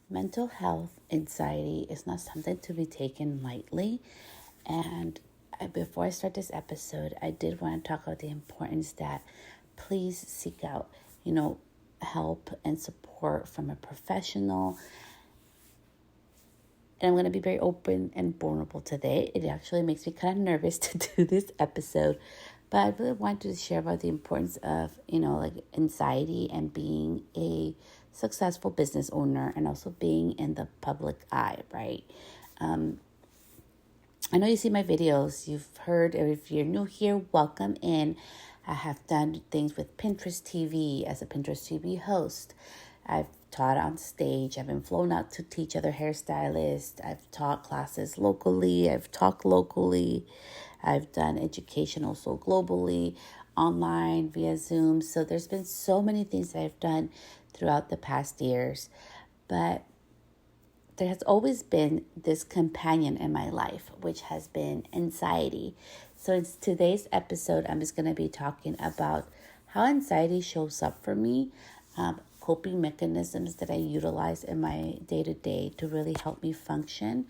Mental health anxiety is not something to be taken lightly. And before I start this episode, I did want to talk about the importance that please seek out, help and support from a professional. And I'm going to be very open and vulnerable today. It actually makes me kind of nervous to do this episode. But I really wanted to share about the importance of, anxiety and being a successful business owner and also being in the public eye, right? I know you see my videos. You've heard, or if you're new here, welcome in. I have done things with Pinterest TV as a Pinterest TV host. I've taught on stage. I've been flown out to teach other hairstylists. I've taught classes locally. I've talked locally. I've done education also globally, online, via Zoom. So there's been so many things that I've done throughout the past years. But there has always been this companion in my life, which has been anxiety. So in today's episode, I'm just going to be talking about how anxiety shows up for me, coping mechanisms that I utilize in my day-to-day to really help me function,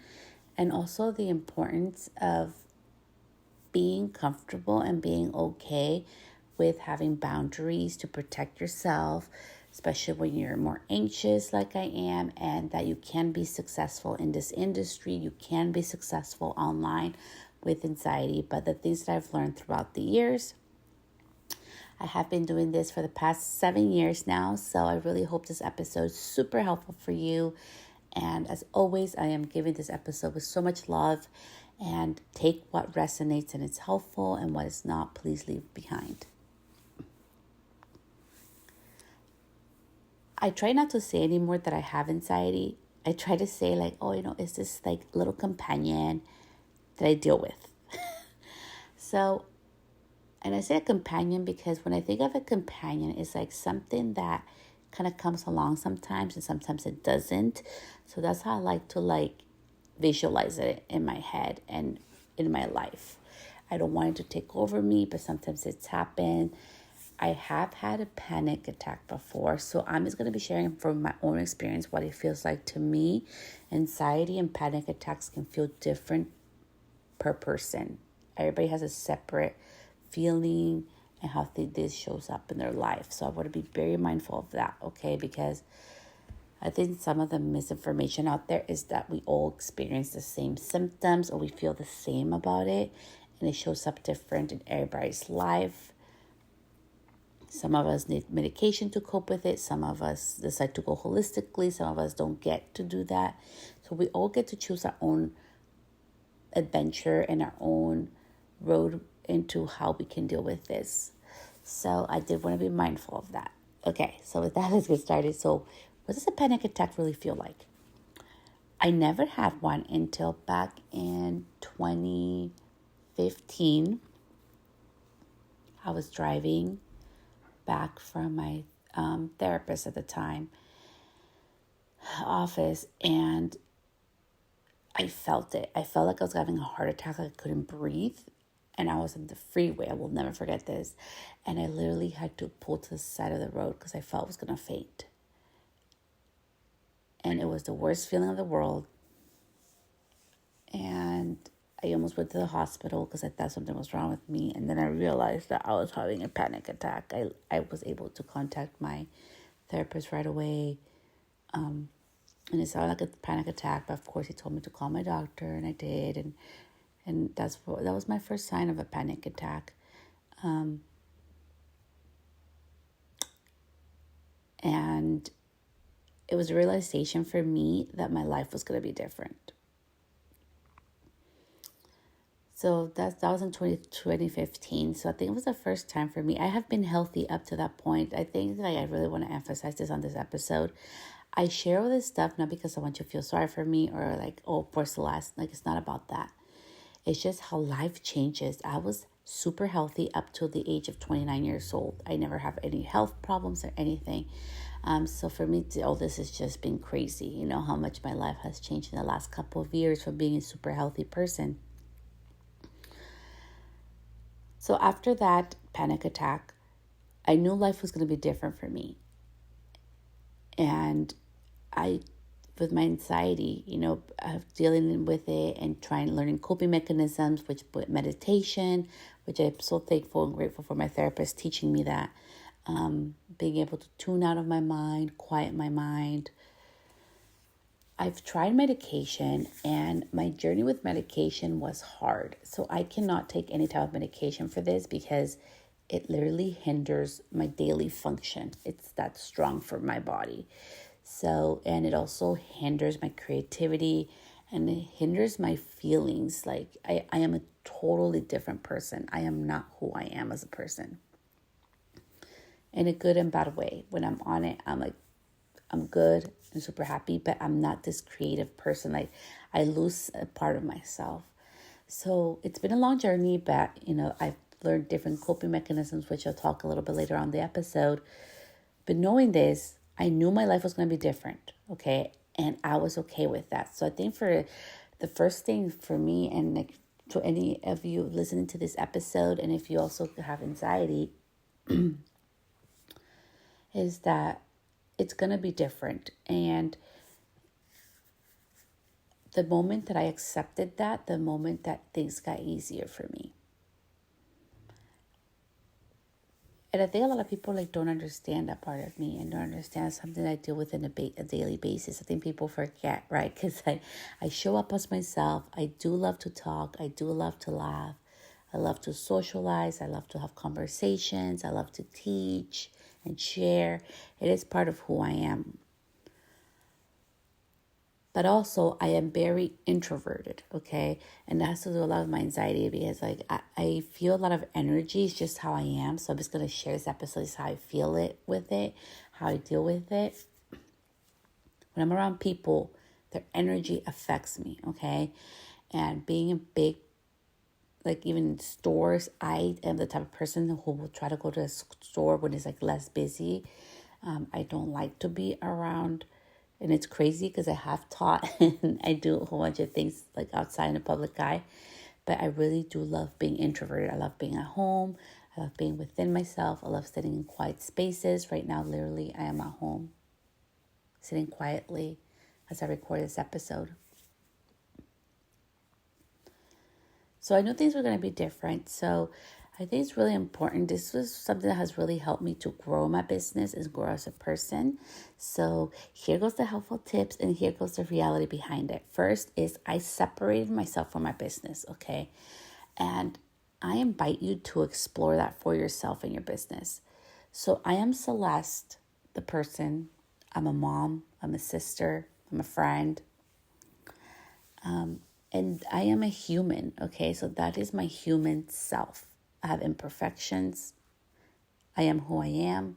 and also the importance of being comfortable and being okay with having boundaries to protect yourself, especially when you're more anxious like I am, and that you can be successful in this industry. You can be successful online with anxiety. But the things that I've learned throughout the years, I have been doing this for the past 7 years now. So I really hope this episode is super helpful for you. And as always, I am giving this episode with so much love, and take what resonates and is helpful, and what is not, please leave behind. I try not to say anymore that I have anxiety. I try to say it's this little companion that I deal with. So, and I say a companion because when I think of a companion, it's like something that kind of comes along sometimes and sometimes it doesn't. So that's how I like to visualize it in my head and in my life. I don't want it to take over me, but sometimes it's happened. I have had a panic attack before, so I'm just going to be sharing from my own experience what it feels like to me. Anxiety and panic attacks can feel different per person. Everybody has a separate feeling and how this shows up in their life. So I want to be very mindful of that, okay? Because I think some of the misinformation out there is that we all experience the same symptoms or we feel the same about it, and it shows up different in everybody's life. Some of us need medication to cope with it. Some of us decide to go holistically. Some of us don't get to do that. So we all get to choose our own adventure and our own road into how we can deal with this. So I did want to be mindful of that. Okay, so with that, let's get started. So what does a panic attack really feel like? I never had one until back in 2015. I was driving back from my therapist at the time office, and I felt it. I felt like I was having a heart attack. I couldn't breathe, and I was in the freeway. I will never forget this. And I literally had to pull to the side of the road because I felt I was going to faint. And it was the worst feeling of the world. And I almost went to the hospital because I thought something was wrong with me. And then I realized that I was having a panic attack. I was able to contact my therapist right away. And it sounded like a panic attack. But of course, he told me to call my doctor. And I did. And that was my first sign of a panic attack. And it was a realization for me that my life was going to be different. So that was in 2015. So I think it was the first time for me. I have been healthy up to that point. I think I really want to emphasize this on this episode. I share all this stuff not because I want you to feel sorry for me or for Celeste. It's not about that. It's just how life changes. I was super healthy up to the age of 29 years old. I never have any health problems or anything. So for me, all this has just been crazy. How much my life has changed in the last couple of years from being a super healthy person. So after that panic attack, I knew life was going to be different for me. And I with my anxiety, dealing with it and learning coping mechanisms, which with meditation, which I'm so thankful and grateful for my therapist teaching me that. Being able to tune out of my mind, quiet my mind. I've tried medication, and my journey with medication was hard. So I cannot take any type of medication for this because it literally hinders my daily function. It's that strong for my body. So, and it also hinders my creativity and it hinders my feelings. Like I am a totally different person. I am not who I am as a person. In a good and bad way. When I'm on it, I'm good and super happy, but I'm not this creative person. Like I lose a part of myself. So it's been a long journey, but I've learned different coping mechanisms, which I'll talk a little bit later on the episode. But knowing this, I knew my life was going to be different, okay? And I was okay with that. So I think for the first thing for me, and like to any of you listening to this episode, and if you also have anxiety, is that it's going to be different. And the moment that I accepted that, the moment that things got easier for me. And I think a lot of people don't understand that part of me and don't understand something I deal with on a daily basis. I think people forget, right? Because I show up as myself. I do love to talk. I do love to laugh. I love to socialize. I love to have conversations. I love to teach and share. It is part of who I am. But also, I am very introverted, okay? And that has to do a lot with my anxiety because, I feel a lot of energy. It's just how I am. So I'm just going to share this episode, is how I feel it with it, how I deal with it. When I'm around people, their energy affects me, okay? And being in big, even in stores, I am the type of person who will try to go to a store when it's, less busy. I don't like to be around. And it's crazy because I have taught and I do a whole bunch of things outside in the public eye. But I really do love being introverted. I love being at home. I love being within myself. I love sitting in quiet spaces. Right now, literally, I am at home, sitting quietly as I record this episode. So I knew things were going to be different. So I think it's really important. This was something that has really helped me to grow my business and grow as a person. So here goes the helpful tips and here goes the reality behind it. First is I separated myself from my business, okay? And I invite you to explore that for yourself in your business. So I am Celeste, the person. I'm a mom. I'm a sister. I'm a friend. And I am a human, okay? So that is my human self. I have imperfections. I am who I am.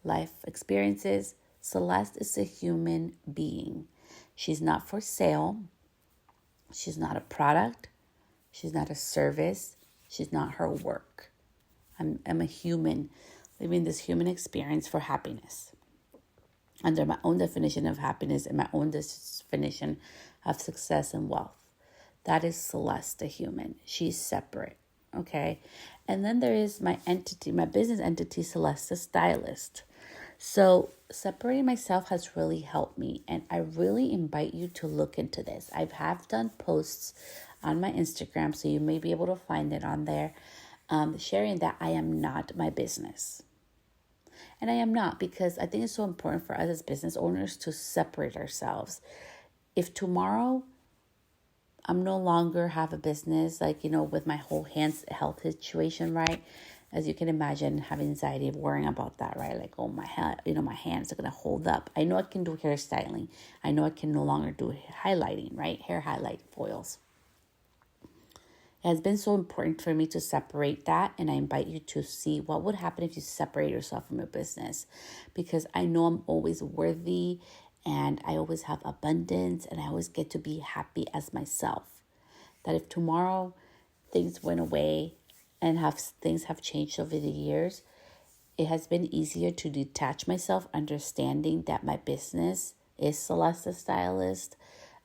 Life experiences. Celeste is a human being. She's not for sale. She's not a product. She's not a service. She's not her work. I'm a human living this human experience for happiness. Under my own definition of happiness and my own definition of success and wealth. That is Celeste, a human. She's separate, okay? And then there is my entity, my business entity, Celeste, the stylist. So separating myself has really helped me. And I really invite you to look into this. I have done posts on my Instagram, so you may be able to find it on there, sharing that I am not my business. And I am not, because I think it's so important for us as business owners to separate ourselves. If tomorrow I'm no longer have a business, with my whole health situation, right? As you can imagine, having anxiety, worrying about that, right? My hands are going to hold up. I know I can do hairstyling. I know I can no longer do highlighting, right? Hair highlight foils. It has been so important for me to separate that, and I invite you to see what would happen if you separate yourself from your business, because I know I'm always worthy and I always have abundance and I always get to be happy as myself. That if tomorrow things went away and things have changed over the years, it has been easier to detach myself, understanding that my business is Celeste the Stylist.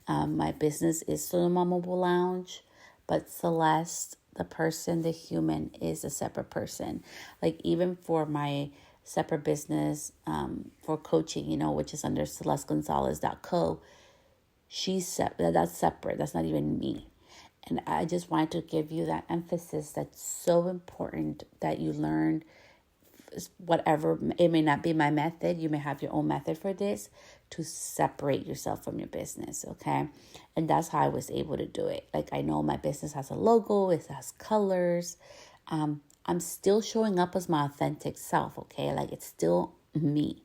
My business is Sonoma Mobile Lounge. But Celeste, the person, the human, is a separate person. Even for my separate business for coaching, which is under celestegonzalez.co. That's separate. That's not even me. And I just wanted to give you that emphasis that's so important that you learn whatever. It may not be my method. You may have your own method for this to separate yourself from your business, okay? And that's how I was able to do it. Like, I know my business has a logo, it has colors. I'm still showing up as my authentic self, okay? Like, it's still me.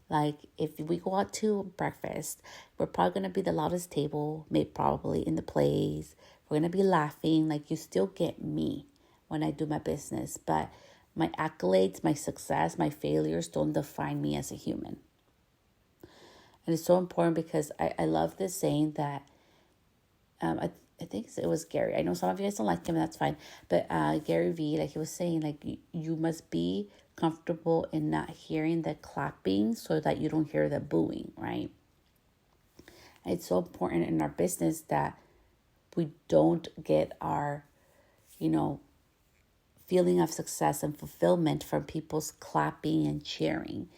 Like, if we go out to breakfast, we're probably going to be the loudest table, maybe probably in the place. We're going to be laughing. Like, you still get me when I do my business. But my accolades, my success, my failures don't define me as a human. And it's so important because I love this saying that, I think it was Gary. I know some of you guys don't like him, and that's fine. But Gary Vee, like he was saying, like you must be comfortable in not hearing the clapping so that you don't hear the booing, right? And it's so important in our business that we don't get our, feeling of success and fulfillment from people's clapping and cheering.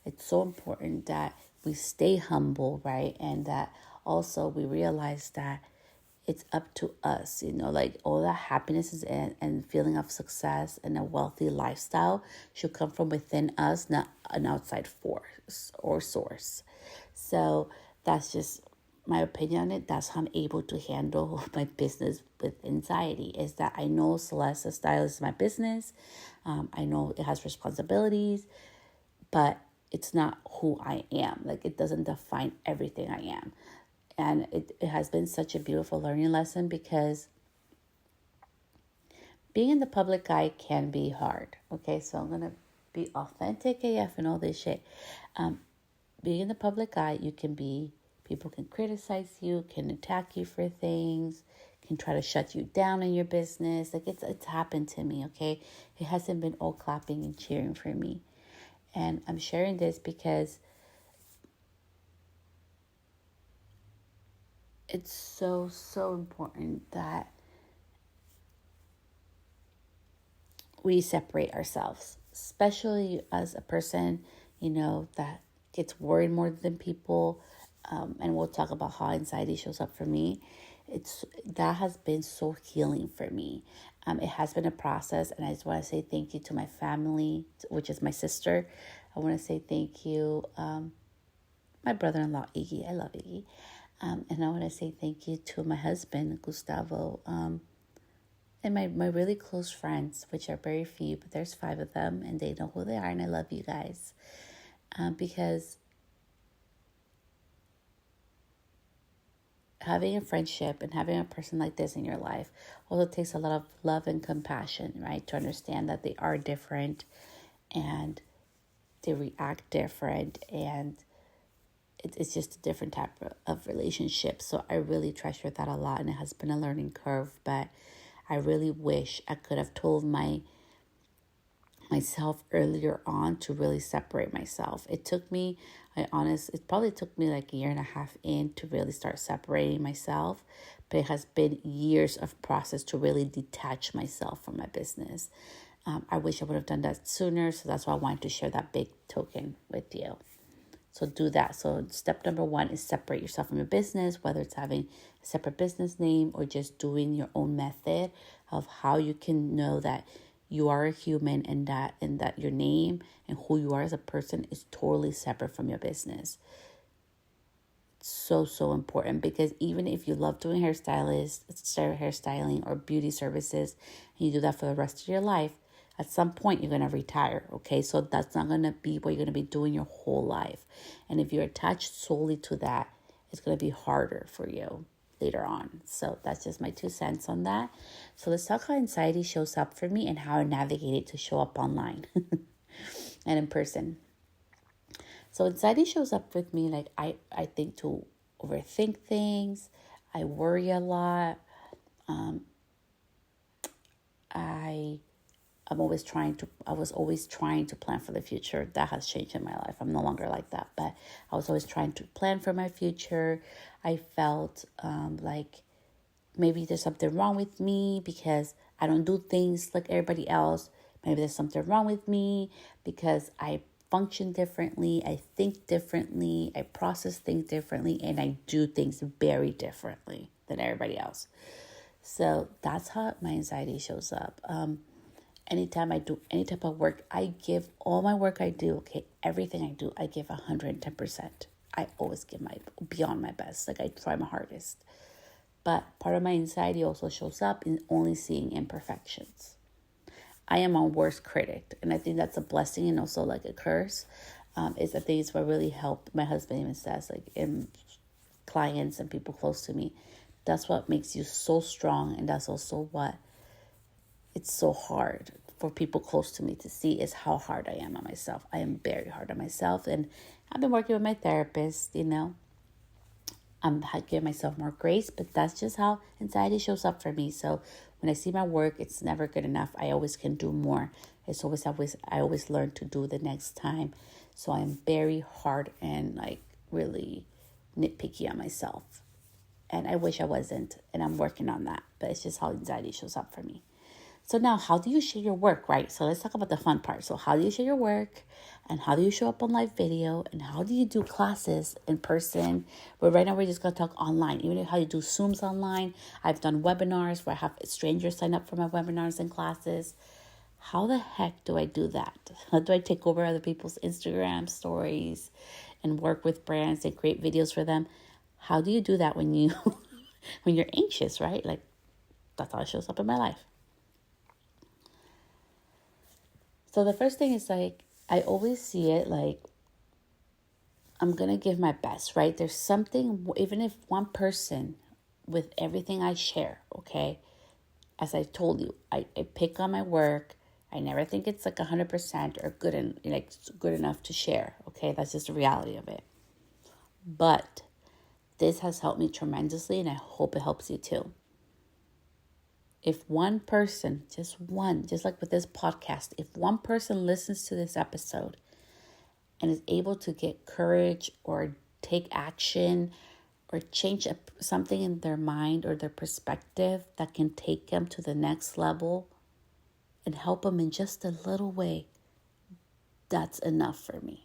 It's so important that we stay humble, right? And that also we realize that it's up to us, like all that happiness and feeling of success and a wealthy lifestyle should come from within us, not an outside force or source. So that's just my opinion on it. That's how I'm able to handle my business with anxiety, is that I know Celeste Style is my business. I know it has responsibilities, but it's not who I am. Like, it doesn't define everything I am. And it has been such a beautiful learning lesson because being in the public eye can be hard. Okay, so I'm going to be authentic AF and all this shit. Being in the public eye, people can criticize you, can attack you for things, can try to shut you down in your business. Like, it's happened to me, okay? It hasn't been all clapping and cheering for me. And I'm sharing this because it's so, so important that we separate ourselves, especially as a person, that gets worried more than people. And we'll talk about how anxiety shows up for me. That has been so healing for me. It has been a process, and I just want to say thank you to my family, which is my sister. I want to say thank you, my brother-in-law, Iggy. I love Iggy. And I want to say thank you to my husband, Gustavo, and my really close friends, which are very few, but there's 5 of them, and they know who they are, and I love you guys. Because having a friendship and having a person like this in your life also takes a lot of love and compassion, right? To understand that they are different and they react different, and it's just a different type of relationship. So I really treasure that a lot, and it has been a learning curve, but I really wish I could have told myself earlier on to really separate myself. It probably took me like a year and a half in to really start separating myself, but it has been years of process to really detach myself from my business. I wish I would have done that sooner, so that's why I wanted to share that big token with you. So do that. So step number 1 is separate yourself from your business, whether it's having a separate business name or just doing your own method of how you can know that you are a human, and that your name and who you are as a person is totally separate from your business. It's so, so important, because even if you love doing hairstyling or beauty services, and you do that for the rest of your life, at some point you're going to retire, okay? So that's not going to be what you're going to be doing your whole life. And if you're attached solely to that, it's going to be harder for you later on. So that's just my 2 cents on that. So let's talk how anxiety shows up for me and how I navigate it to show up online and in person. So anxiety shows up with me like I think to overthink things. I worry a lot. I was always trying to plan for the future. That has changed in my life. I'm no longer like that, but I was always trying to plan for my future. I felt like maybe there's something wrong with me because I don't do things like everybody else. Maybe there's something wrong with me because I function differently, I think differently, I process things differently, and I do things very differently than everybody else. So that's how my anxiety shows up. Anytime I do any type of work, I give all my work I do, okay, everything I do, I give 110%. I always give my beyond my best. Like I try my hardest. But part of my anxiety also shows up in only seeing imperfections. I am my worst critic, and I think that's a blessing and also like a curse. Is I think it's what really helped. My husband even says, like in clients and people close to me, that's what makes you so strong, and that's also what it's so hard for people close to me to see is how hard I am on myself. I am very hard on myself, and I've been working with my therapist. I'm giving myself more grace, but that's just how anxiety shows up for me. So when I see my work, it's never good enough. I always can do more. I always learn to do the next time. So I'm very hard and like really nitpicky on myself. And I wish I wasn't, and I'm working on that. But it's just how anxiety shows up for me. So now, how do you share your work, right? So let's talk about the fun part. So how do you share your work, and how do you show up on live video, and how do you do classes in person? But right now we're just going to talk online. Even how you do Zooms online. I've done webinars where I have strangers sign up for my webinars and classes. How the heck do I do that? How do I take over other people's Instagram stories and work with brands and create videos for them? How do you do that when when you're anxious, right? Like that's how it shows up in my life. So the first thing is like, I always see it like, I'm going to give my best, right? There's something, even if one person with everything I share, okay? As I told you, I pick on my work. I never think it's like 100% or good enough to share, okay? That's just the reality of it. But this has helped me tremendously, and I hope it helps you too. If one person, just like with this podcast, if one person listens to this episode and is able to get courage or take action or change something in their mind or their perspective that can take them to the next level and help them in just a little way, that's enough for me.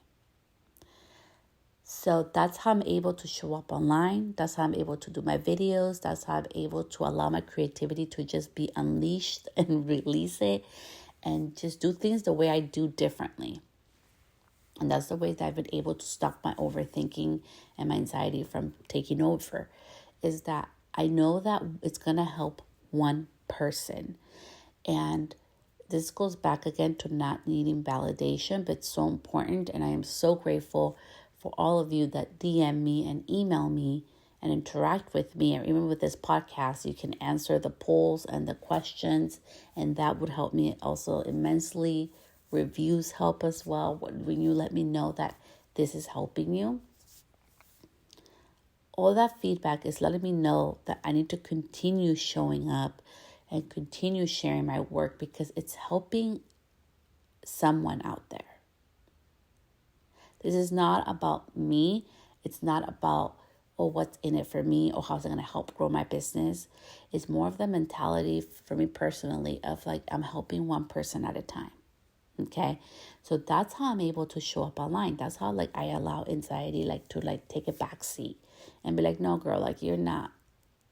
So that's how I'm able to show up online. That's how I'm able to do my videos. That's how I'm able to allow my creativity to just be unleashed and release it and just do things the way I do differently. And that's the way that I've been able to stop my overthinking and my anxiety from taking over, is that I know that it's going to help one person. And this goes back again to not needing validation, but it's so important. And I am so grateful for all of you that DM me and email me and interact with me. Or even with this podcast, you can answer the polls and the questions, and that would help me also immensely. Reviews help as well when you let me know that this is helping you. All that feedback is letting me know that I need to continue showing up and continue sharing my work because it's helping someone out there. This is not about me. It's not about, what's in it for me or how's it going to help grow my business. It's more of the mentality for me personally of like, I'm helping one person at a time. Okay. So that's how I'm able to show up online. That's how like I allow anxiety to take a back seat and be like, no, girl, like you're not.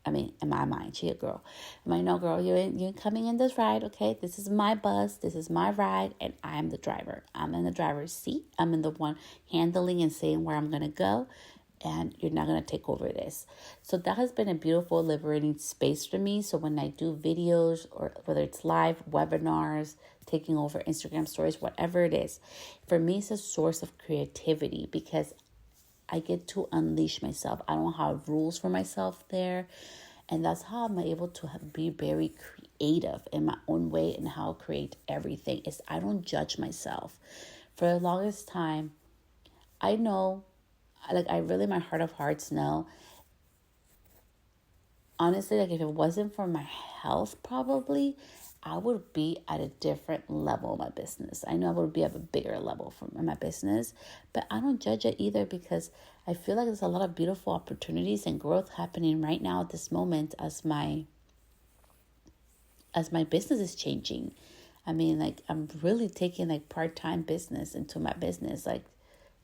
I mean, in my mind, she a girl. I'm like, no, girl, you ain't coming in this ride, okay? This is my bus. This is my ride, and I'm the driver. I'm in the driver's seat. I'm in the one handling and saying where I'm going to go, and you're not going to take over this. So that has been a beautiful, liberating space for me. So when I do videos, or whether it's live webinars, taking over Instagram stories, whatever it is, for me, it's a source of creativity because I get to unleash myself. I don't have rules for myself there. And that's how I'm able to be very creative in my own way and how I create everything is I don't judge myself. For the longest time, I know, I really, my heart of hearts know, honestly, if it wasn't for my health, probably, I would be at a different level in my business. I know I would be at a bigger level in my business, but I don't judge it either because I feel like there's a lot of beautiful opportunities and growth happening right now at this moment as my business is changing. I mean, like, I'm really taking like part-time business into my business, like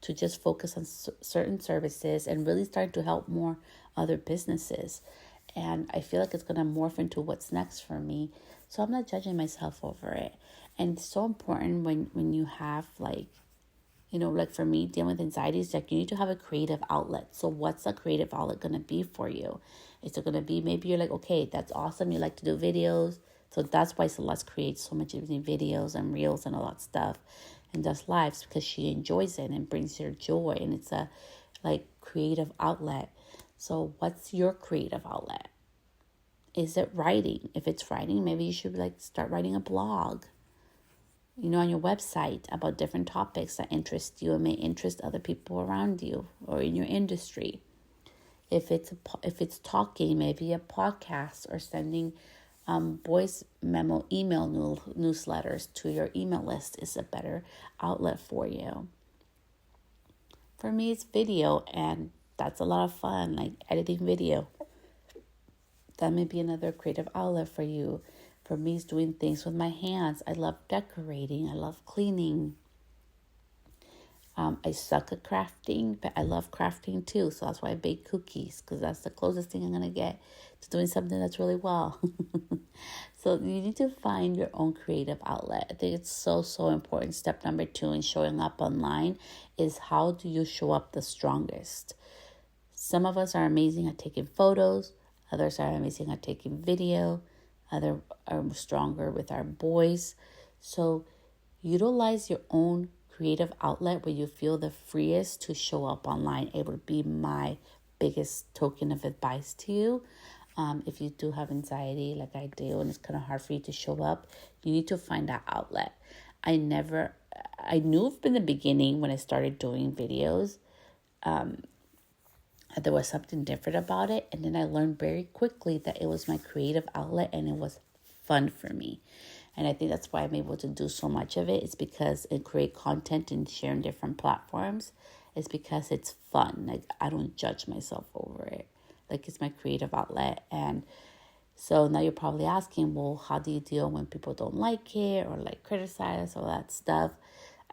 to just focus on certain services and really start to help more other businesses. And I feel like it's going to morph into what's next for me. So I'm not judging myself over it. And it's so important when you have like, like for me, dealing with anxiety is like you need to have a creative outlet. So what's a creative outlet going to be for you? Is it going to be, maybe you're like, okay, that's awesome. You like to do videos. So that's why Celeste creates so much of the videos and reels and all that stuff and does lives, because she enjoys it and brings her joy. And it's a like creative outlet. So what's your creative outlet? Is it writing? If it's writing, maybe you should like start writing a blog, on your website about different topics that interest you and may interest other people around you or in your industry. If it's talking, maybe a podcast or sending voice memo email newsletters to your email list is a better outlet for you. For me, it's video, and that's a lot of fun, like editing video. That may be another creative outlet for you. For me, it's doing things with my hands. I love decorating. I love cleaning. I suck at crafting, but I love crafting too. So that's why I bake cookies, because that's the closest thing I'm going to get to doing something that's really well. So you need to find your own creative outlet. I think it's so, so important. Step number 2 in showing up online is, how do you show up the strongest? Some of us are amazing at taking photos. Others are amazing at taking video. Others are stronger with our voice. So utilize your own creative outlet where you feel the freest to show up online. It would be my biggest token of advice to you. If you do have anxiety like I do, and it's kind of hard for you to show up, you need to find that outlet. I knew from the beginning when I started doing videos, there was something different about it. And then I learned very quickly that it was my creative outlet and it was fun for me. And I think that's why I'm able to do so much of it. It's because it create content and share on different platforms. It's because it's fun. Like, I don't judge myself over it. Like, it's my creative outlet. And so now you're probably asking, well, how do you deal when people don't like it or like criticize, all that stuff?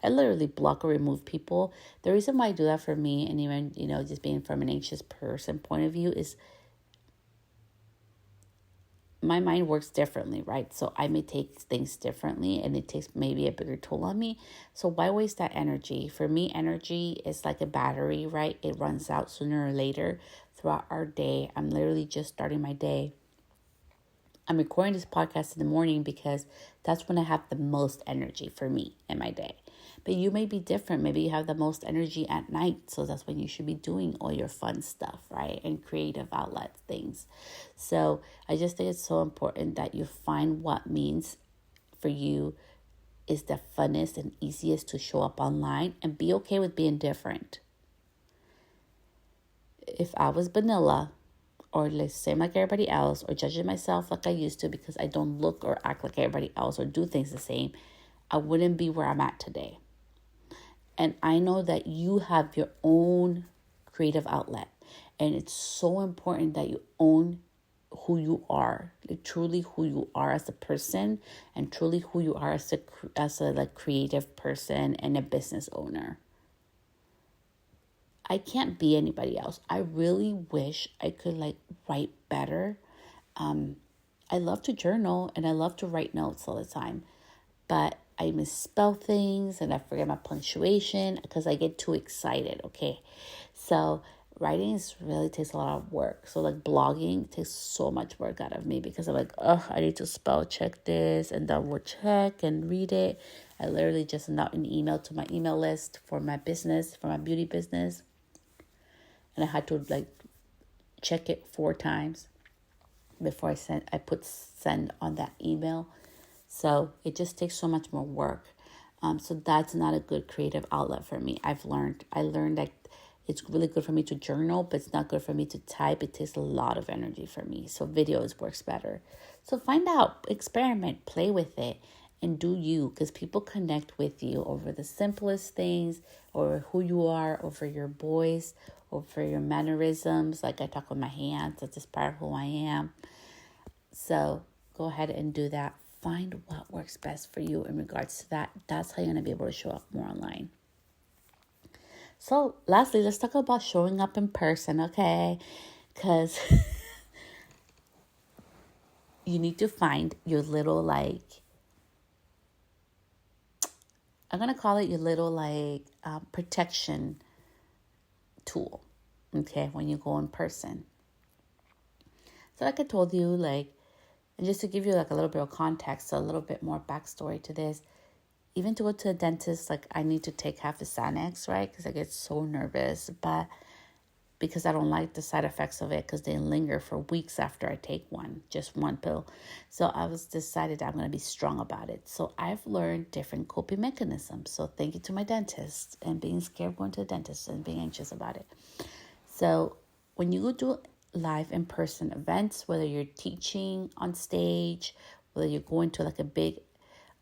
I literally block or remove people. The reason why I do that for me, and even, just being from an anxious person point of view, is my mind works differently, right? So I may take things differently and it takes maybe a bigger toll on me. So why waste that energy? For me, energy is like a battery, right? It runs out sooner or later throughout our day. I'm literally just starting my day. I'm recording this podcast in the morning because that's when I have the most energy for me in my day. But you may be different. Maybe you have the most energy at night. So that's when you should be doing all your fun stuff, right? And creative outlet things. So I just think it's so important that you find what means for you is the funnest and easiest to show up online, and be okay with being different. If I was vanilla, or same like everybody else, or judging myself like I used to because I don't look or act like everybody else or do things the same, I wouldn't be where I'm at today. And I know that you have your own creative outlet. And it's so important that you own who you are, like truly who you are as a person, and truly who you are as a like creative person and a business owner. I can't be anybody else. I really wish I could like write better. I love to journal and I love to write notes all the time, but I misspell things and I forget my punctuation because I get too excited. Okay. So writing really takes a lot of work. So like blogging takes so much work out of me because I'm like, oh, I need to spell check this and double check and read it. I literally just sent out an email to my email list for my business, for my beauty business. And I had to like check it 4 times before I put send on that email. So it just takes so much more work. So that's not a good creative outlet for me. I learned that it's really good for me to journal, but it's not good for me to type. It takes a lot of energy for me. So videos works better. So find out, experiment, play with it, and do you, because people connect with you over the simplest things, or who you are, over your voice, over your mannerisms. Like I talk with my hands. That's just part of who I am. So go ahead and do that find what works best for you in regards to that. That's how you're going to be able to show up more online. So lastly, let's talk about showing up in person, okay? Because you need to find your little I'm going to call it your little protection tool, okay, when you go in person. So like I told you, and just to give you a little bit of context, a little bit more backstory to this, even to go to a dentist, I need to take half the Xanax, right? Because I get so nervous, but because I don't like the side effects of it, because they linger for weeks after I take just one pill. So I was decided I'm going to be strong about it. So I've learned different coping mechanisms. So thank you to my dentist and being scared going to the dentist and being anxious about it. So when you go do live in-person events, whether you're teaching on stage, whether you're going to a big,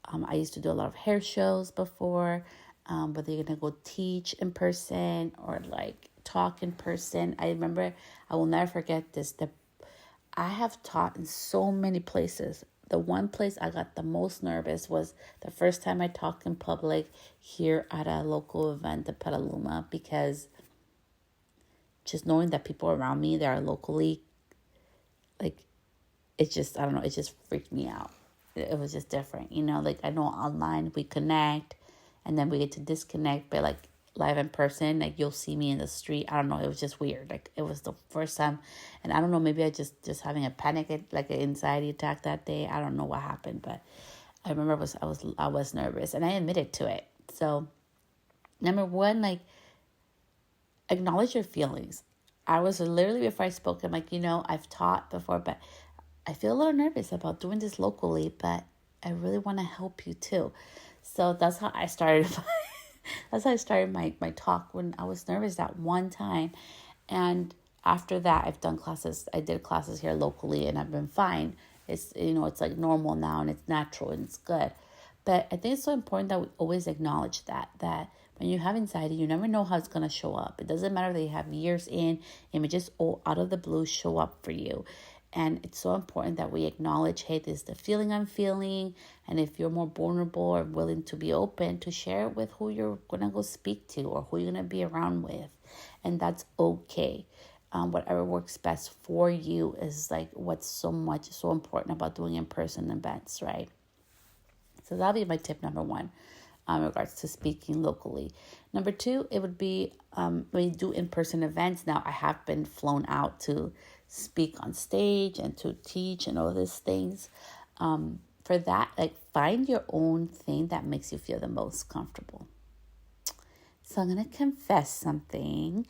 I used to do a lot of hair shows before, whether you're going to go teach in person or talk in person. I remember, I will never forget this, I have taught in so many places. The one place I got the most nervous was the first time I talked in public here at a local event at Petaluma, because just knowing that people around me that are locally, it just, I don't know, it just freaked me out. It was just different, I know online we connect and then we get to disconnect, but live in person, you'll see me in the street. I don't know, it was just weird. It was the first time, and I don't know, maybe I just having a panic, an anxiety attack that day. I don't know what happened, but I remember I was nervous, and I admitted to it. So number one, acknowledge your feelings. I was literally, before I spoke, I'm I've taught before, but I feel a little nervous about doing this locally, but I really want to help you too. So that's how I started. That's how I started my talk, when I was nervous that one time. And after that, I've done classes. I did classes here locally, and I've been fine. It's, it's normal now, and it's natural, and it's good. But I think it's so important that we always acknowledge that when you have anxiety, you never know how it's going to show up. It doesn't matter that you have years in, it may just all out of the blue show up for you. And it's so important that we acknowledge, hey, this is the feeling I'm feeling. And if you're more vulnerable or willing to be open, to share it with who you're going to go speak to or who you're going to be around with. And that's okay. Whatever works best for you is what's so important about doing in-person events, right? So that'll be my tip number one in regards to speaking locally. Number two, it would be when you do in-person events. Now, I have been flown out to speak on stage and to teach and all these things. For that, find your own thing that makes you feel the most comfortable. So I'm going to confess something.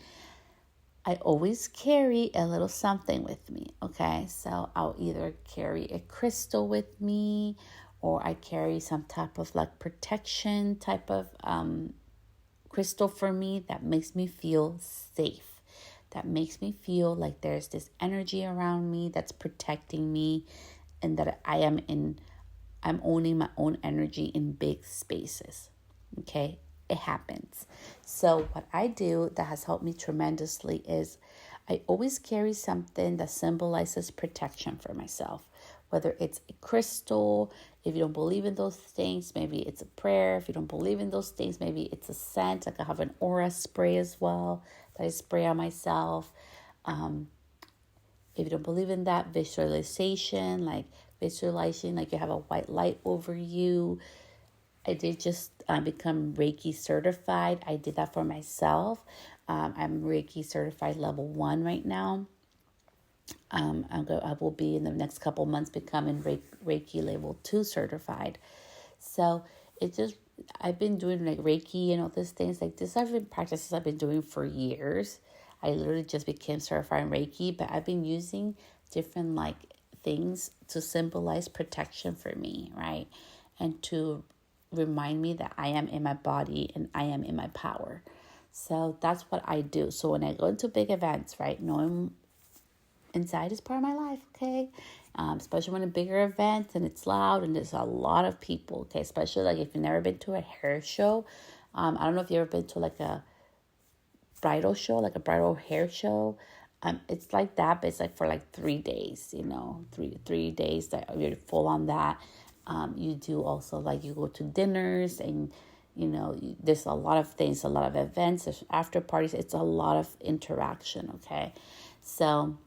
I always carry a little something with me, okay? So I'll either carry a crystal with me, or I carry some type of protection type of crystal for me that makes me feel safe, that makes me feel like there's this energy around me that's protecting me, and that I'm owning my own energy in big spaces. Okay, it happens. So what I do that has helped me tremendously is I always carry something that symbolizes protection for myself. Whether it's a crystal, if you don't believe in those things, maybe it's a prayer. If you don't believe in those things, maybe it's a scent. I have an aura spray as well that I spray on myself. If you don't believe in that, visualization, visualizing you have a white light over you. I did just become Reiki certified. I did that for myself. I'm Reiki certified level 1 right now. I will be in the next couple months becoming Reiki level 2 certified. So I've been doing Reiki and all these things. This have been practices I've been doing for years. I literally just became certified in Reiki, but I've been using different things to symbolize protection for me, right? And to remind me that I am in my body and I am in my power. So that's what I do. So when I go into big events, right, knowing anxiety is part of my life, okay? Especially when a bigger event and it's loud and there's a lot of people, okay? Especially if you've never been to a hair show. I don't know if you've ever been to a bridal show, a bridal hair show. It's like that, but it's for 3 days, three days that you're full on that. You do also, like, you go to dinners, and there's a lot of things, a lot of events, there's after parties. It's a lot of interaction. Okay, so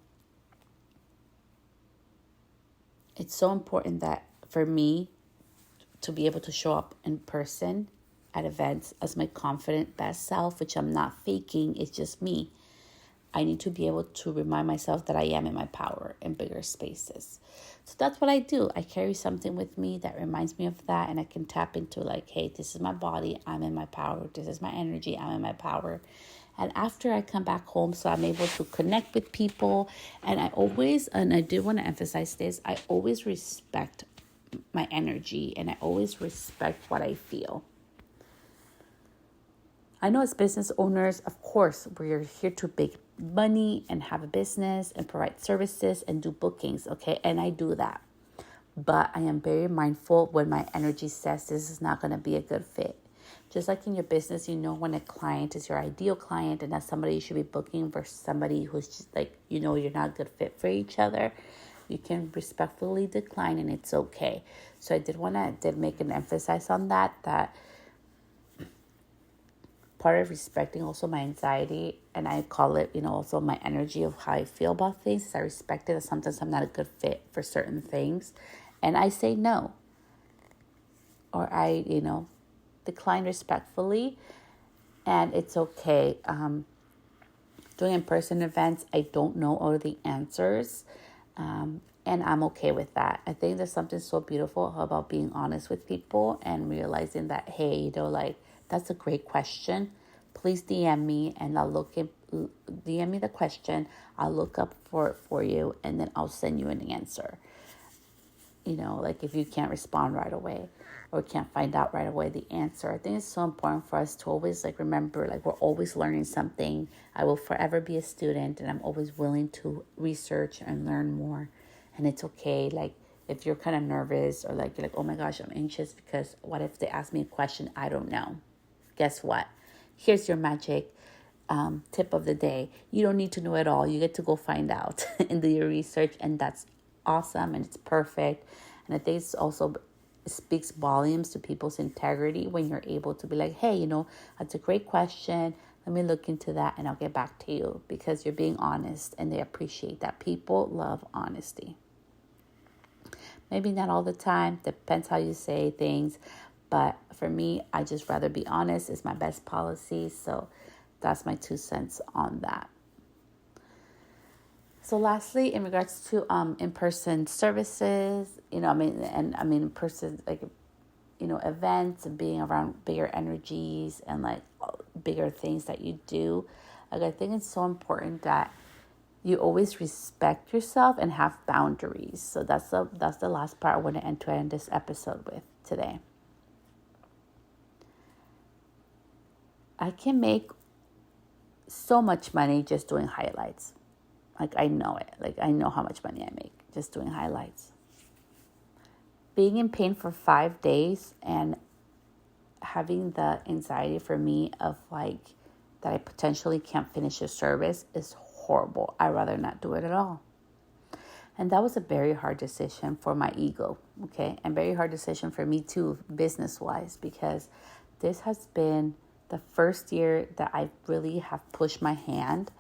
it's so important that for me to be able to show up in person at events as my confident best self, which I'm not faking, it's just me. I need to be able to remind myself that I am in my power in bigger spaces. So that's what I do. I carry something with me that reminds me of that, and I can tap into, like, hey, this is my body, I'm in my power. This is my energy, I'm in my power. And after I come back home, so I'm able to connect with people. And I do want to emphasize this, I always respect my energy, and I always respect what I feel. I know as business owners, of course, we're here to make money and have a business and provide services and do bookings, okay? And I do that. But I am very mindful when my energy says this is not going to be a good fit. Just like in your business, when a client is your ideal client and that's somebody you should be booking versus somebody who's just like, you're not a good fit for each other. You can respectfully decline, and it's okay. So I did make an emphasis on that part of respecting also my anxiety, and I call it, also my energy of how I feel about things. I respect it. Sometimes I'm not a good fit for certain things, and I say no, or I, decline respectfully, and it's okay. Doing in-person events, I don't know all the answers, and I'm okay with that. I think there's something so beautiful about being honest with people and realizing that, hey, that's a great question. Please DM me, and DM me the question. I'll look up for it for you, and then I'll send you an answer. Like if you can't respond right away or can't find out right away the answer. I think it's so important for us to always remember, we're always learning something. I will forever be a student, and I'm always willing to research and learn more. And it's okay. If you're kind of nervous, or you're oh my gosh, I'm anxious because what if they ask me a question I don't know? Guess what? Here's your magic tip of the day. You don't need to know it all. You get to go find out and do your research, and that's awesome, and it's perfect. And I think it's also speaks volumes to people's integrity when you're able to be like, hey, that's a great question. Let me look into that, and I'll get back to you, because you're being honest, and they appreciate that. People love honesty. Maybe not all the time. Depends how you say things. But for me, I just rather be honest. It's my best policy. So that's my 2 cents on that. So lastly, in regards to in-person services, in-person, events and being around bigger energies and bigger things that you do. I think it's so important that you always respect yourself and have boundaries. So that's the last part I want to end this episode with today. I can make so much money just doing highlights. I know it. I know how much money I make just doing highlights. Being in pain for 5 days and having the anxiety for me of that I potentially can't finish a service is horrible. I'd rather not do it at all. And that was a very hard decision for my ego, okay? And very hard decision for me too, business-wise, because this has been the first year that I really have pushed my hand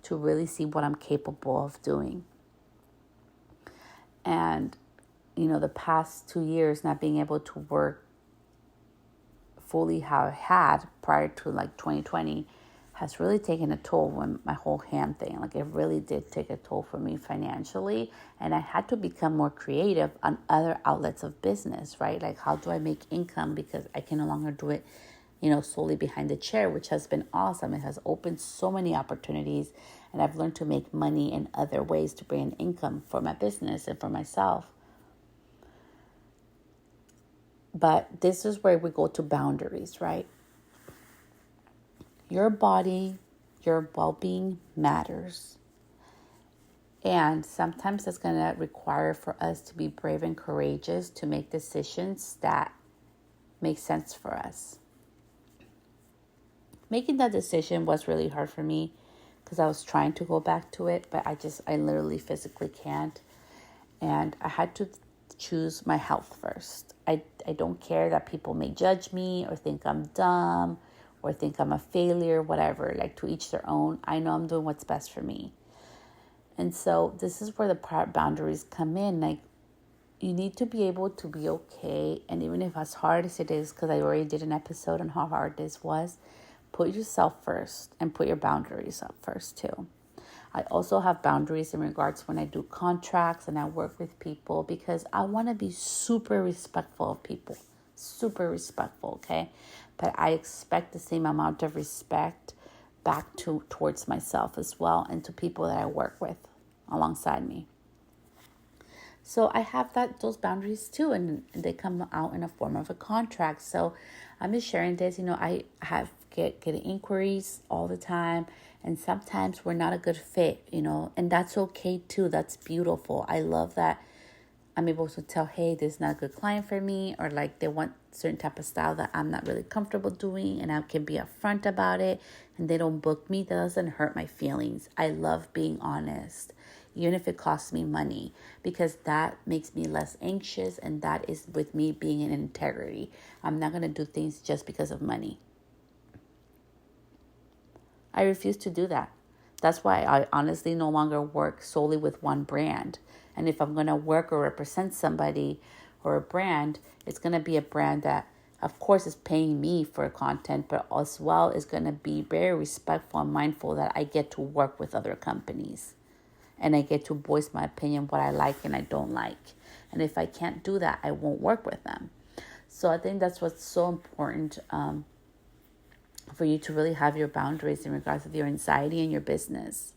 to really see what I'm capable of doing. And, the past 2 years not being able to work fully how I had prior to 2020 has really taken a toll when my whole hand thing. It really did take a toll for me financially. And I had to become more creative on other outlets of business, right? How do I make income? Because I can no longer do it, solely behind the chair, which has been awesome. It has opened so many opportunities, and I've learned to make money in other ways to bring in income for my business and for myself. But this is where we go to boundaries, right? Your body, your well-being matters. And sometimes it's going to require for us to be brave and courageous to make decisions that make sense for us. Making that decision was really hard for me because I was trying to go back to it, but I literally physically can't. And I had to choose my health first. I don't care that people may judge me or think I'm dumb or think I'm a failure, whatever. Like, to each their own. I know I'm doing what's best for me. And so this is where the boundaries come in. Like, you need to be able to be okay. And even if as hard as it is, because I already did an episode on how hard this was, put yourself first and put your boundaries up first too. I also have boundaries in regards when I do contracts and I work with people, because I want to be super respectful of people. Super respectful, okay? But I expect the same amount of respect back towards myself as well, and to people that I work with alongside me. So I have those boundaries too, and they come out in a form of a contract. So I'm just sharing this. I get inquiries all the time, and sometimes we're not a good fit. And that's okay too. That's beautiful. I love that I'm able to tell, hey, this is not a good client for me, or like they want certain type of style that I'm not really comfortable doing, and I can be upfront about it, and they don't book me. That doesn't hurt my feelings. I love being honest, even if it costs me money, because that makes me less anxious, and that is with me being in integrity. I'm not going to do things just because of money. I refuse to do that. That's why I honestly no longer work solely with one brand. And if I'm going to work or represent somebody or a brand, it's going to be a brand that, of course, is paying me for content, but as well is going to be very respectful and mindful that I get to work with other companies. And I get to voice my opinion, what I like and I don't like. And if I can't do that, I won't work with them. So I think that's what's so important, for you to really have your boundaries in regards to your anxiety and your business.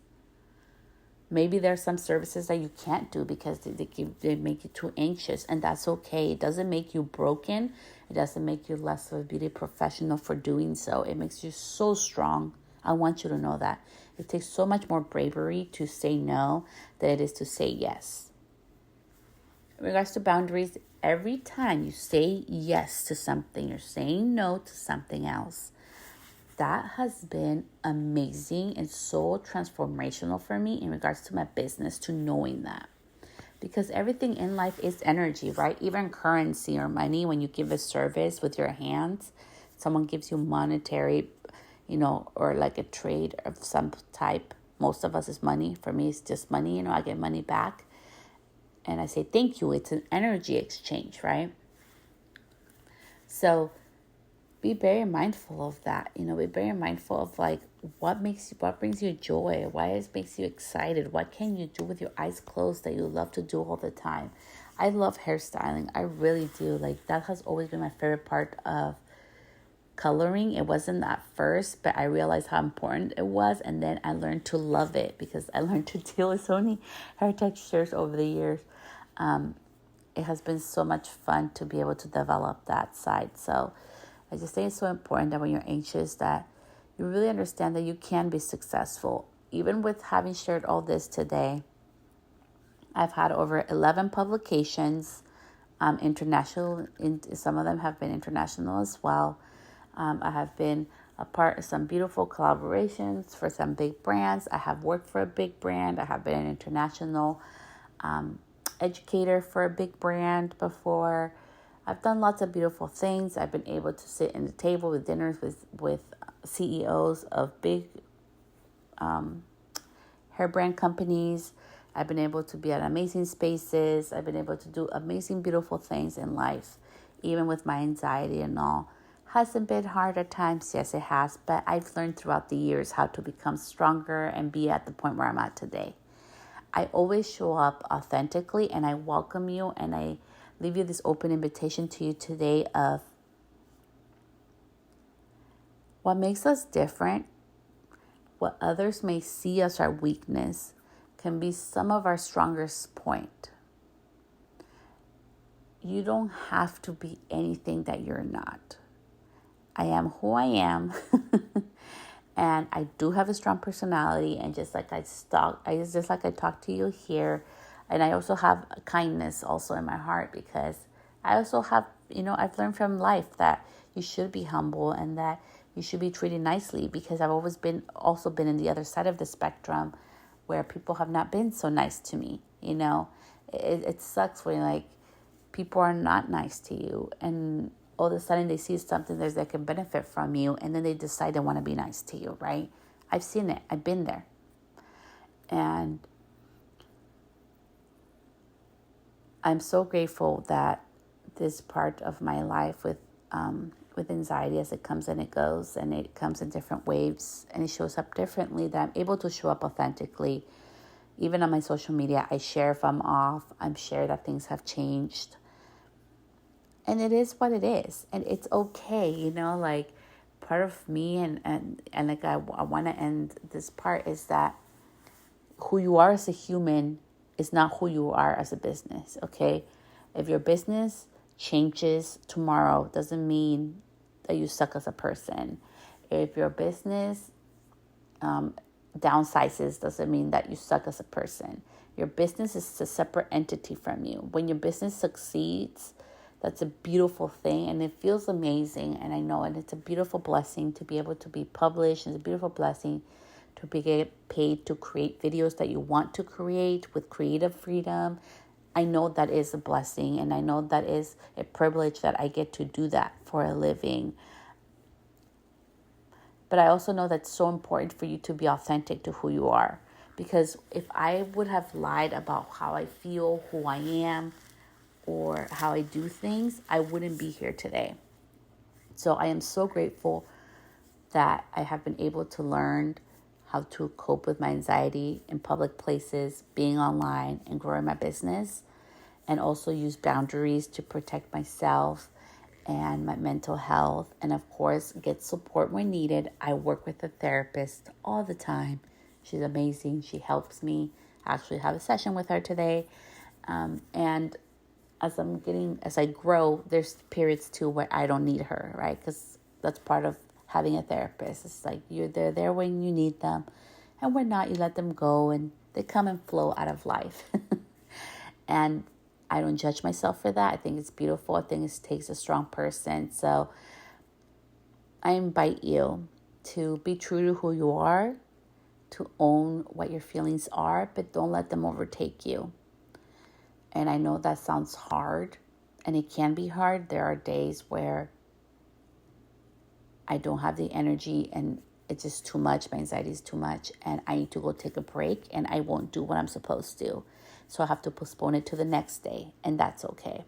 Maybe there's some services that you can't do because they make you too anxious, and that's okay. It doesn't make you broken. It doesn't make you less of a beauty professional for doing so. It makes you so strong. I want you to know that. It takes so much more bravery to say no than it is to say yes. In regards to boundaries, every time you say yes to something, you're saying no to something else. That has been amazing and so transformational for me in regards to my business, to knowing that. Because everything in life is energy, right? Even currency or money, when you give a service with your hands, someone gives you monetary, or like a trade of some type. Most of us is money. For me, it's just money. I get money back. And I say, thank you. It's an energy exchange, right? So be very mindful of that. Be very mindful of like what brings you joy, makes you excited, what can you do with your eyes closed that you love to do all the time. I love hairstyling. I really do. Like, that has always been my favorite part of coloring. It wasn't at first, but I realized how important it was, and then I learned to love it because I learned to deal with so many hair textures over the years. It has been so much fun to be able to develop that side. So I just think it's so important that when you're anxious, that you really understand that you can be successful. Even with having shared all this today, I've had over 11 publications, international. Some of them have been international as well. I have been a part of some beautiful collaborations for some big brands. I have worked for a big brand. I have been an international educator for a big brand before. I've done lots of beautiful things. I've been able to sit in the table with dinners with CEOs of big hair brand companies. I've been able to be at amazing spaces. I've been able to do amazing, beautiful things in life, even with my anxiety and all. Hasn't been hard at times, yes, it has, but I've learned throughout the years how to become stronger and be at the point where I'm at today. I always show up authentically, and I welcome you, and I leave you this open invitation to you today of what makes us different, what others may see as our weakness, can be some of our strongest point. You don't have to be anything that you're not. I am who I am, and I do have a strong personality, and just like I talk to you here, and I also have a kindness also in my heart, because I also have, I've learned from life that you should be humble and that you should be treated nicely, because I've always been in the other side of the spectrum where people have not been so nice to me. It sucks when people are not nice to you, and all of a sudden they see something that can benefit from you, and then they decide they want to be nice to you, right? I've seen it. I've been there. And I'm so grateful that this part of my life with anxiety, as it comes and it goes, and it comes in different waves, and it shows up differently, that I'm able to show up authentically. Even on my social media, I share if I'm off. I'm share that things have changed. And it is what it is. And it's okay, like part of me and like I want to end this part is that who you are as a human is not who you are as a business, okay? If your business changes tomorrow, doesn't mean that you suck as a person. If your business downsizes, doesn't mean that you suck as a person. Your business is a separate entity from you. When your business succeeds, that's a beautiful thing, and it feels amazing. And I know, and it's a beautiful blessing to be able to be published. It's a beautiful blessing to be get paid to create videos that you want to create with creative freedom. I know that is a blessing, and I know that is a privilege that I get to do that for a living. But I also know that's so important for you to be authentic to who you are. Because if I would have lied about how I feel, who I am, or how I do things, I wouldn't be here today. So I am so grateful that I have been able to learn how to cope with my anxiety in public places, being online, and growing my business, and also use boundaries to protect myself and my mental health, and of course get support when needed. I work with a therapist all the time. She's amazing. She helps me. I actually have a session with her today, and as I grow, there's periods too where I don't need her, right? Because that's part of having a therapist. It's like they're there when you need them, and when not, you let them go, and they come and flow out of life. And I don't judge myself for that. I think it's beautiful. I think it takes a strong person. So I invite you to be true to who you are, to own what your feelings are, but don't let them overtake you. And I know that sounds hard, and it can be hard. There are days where I don't have the energy and it's just too much. My anxiety is too much, and I need to go take a break, and I won't do what I'm supposed to. So I have to postpone it to the next day, and that's okay.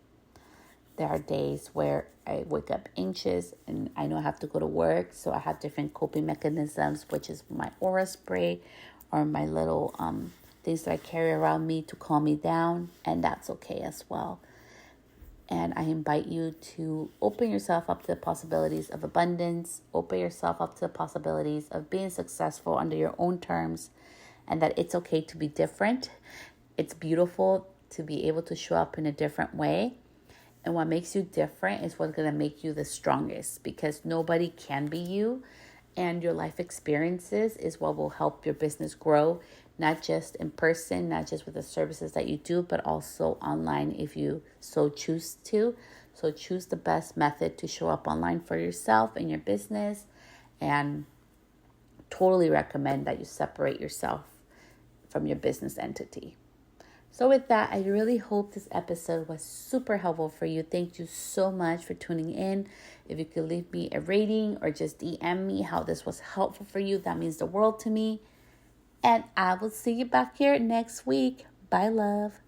There are days where I wake up anxious and I know I have to go to work. So I have different coping mechanisms, which is my aura spray or my little things that I carry around me to calm me down. And that's okay as well. And I invite you to open yourself up to the possibilities of abundance. Open yourself up to the possibilities of being successful under your own terms, and that it's okay to be different. It's beautiful to be able to show up in a different way. And what makes you different is what's going to make you the strongest, because nobody can be you. And your life experiences is what will help your business grow, not just in person, not just with the services that you do, but also online if you so choose to. So choose the best method to show up online for yourself and your business. And totally recommend that you separate yourself from your business entity. So with that, I really hope this episode was super helpful for you. Thank you so much for tuning in. If you could leave me a rating or just DM me how this was helpful for you, that means the world to me. And I will see you back here next week. Bye, love.